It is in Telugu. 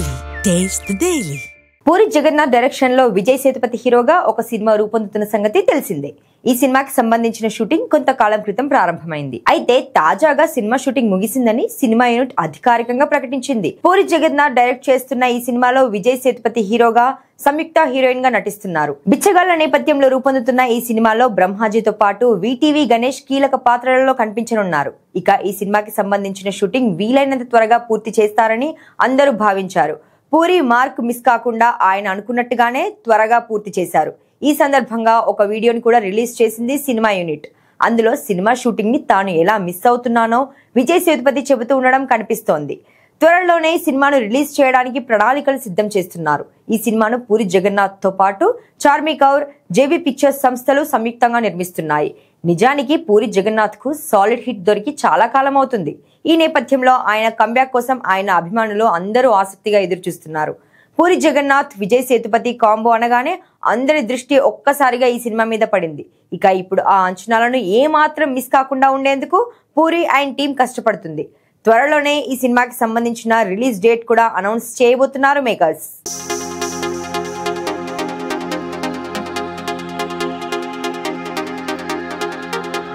Daily. Taste the Daily. Puri Jagannadh direction లో విజయ్ సేతుపతి హీరోగా ఒక సినిమా రూపొందుతున్న సంగతి తెలిసిందే. ఈ సినిమాకి సంబంధించిన షూటింగ్ కొంతకాలం క్రితం ప్రారంభమైంది. అయితే తాజాగా సినిమా షూటింగ్ ముగిసిందని సినిమా యూనిట్ అధికారికంగా ప్రకటించింది. పూరి జగన్నాథ్ డైరెక్ట్ చేస్తున్న ఈ సినిమాలో విజయ్ సేతుపతి హీరోగా, సంయుక్త హీరోయిన్ గా నటిస్తున్నారు. బిచ్చగాళ్ల నేపథ్యంలో రూపొందుతున్న ఈ సినిమాలో బ్రహ్మాజీతో పాటు వీటీవీ గణేష్ కీలక పాత్రలలో కనిపించనున్నారు. ఇక ఈ సినిమాకి సంబంధించిన షూటింగ్ వీలైనంత త్వరగా పూర్తి చేస్తారని అందరూ భావించారు. పూరి మార్క్ మిస్ కాకుండా ఆయన అనుకున్నట్టుగానే త్వరగా పూర్తి చేశారు. ఈ సందర్భంగా ఒక వీడియోని కూడా రిలీజ్ చేసింది సినిమా యూనిట్. అందులో సినిమా షూటింగ్ ని తాను ఎలా మిస్ అవుతున్నానో విజయ్ సేతుపతి చెబుతూ ఉండడం కనిపిస్తోంది. త్వరలోనే ఈ సినిమాను రిలీజ్ చేయడానికి ప్రణాళికలు సిద్ధం చేస్తున్నారు. ఈ సినిమాను పూరి జగన్నాథ్ తో పాటు చార్మి కౌర్, జేబీ పిక్చర్స్ సంస్థలు సంయుక్తంగా నిర్మిస్తున్నాయి. నిజానికి పూరి జగన్నాథ్ కు సాలిడ్ హిట్ దొరికి చాలా కాలం అవుతుంది. ఈ నేపథ్యంలో ఆయన కంబ్యాక్ కోసం ఆయన అభిమానులు అందరూ ఆసక్తిగా ఎదురుచూస్తున్నారు. పూరి జగన్నాథ్, విజయ్ సేతుపతి కాంబో అనగానే అందరి దృష్టి ఒక్కసారిగా ఈ సినిమా మీద పడింది. ఇక ఇప్పుడు ఆ అంచనాలను ఏమాత్రం మిస్ కాకుండా ఉండేందుకు పూరి అండ్ టీం కష్టపడుతుంది. త్వరలోనే ఈ సినిమాకి సంబంధించిన రిలీజ్ డేట్ కూడా అనౌన్స్ చేయబోతున్నారు మేకర్స్.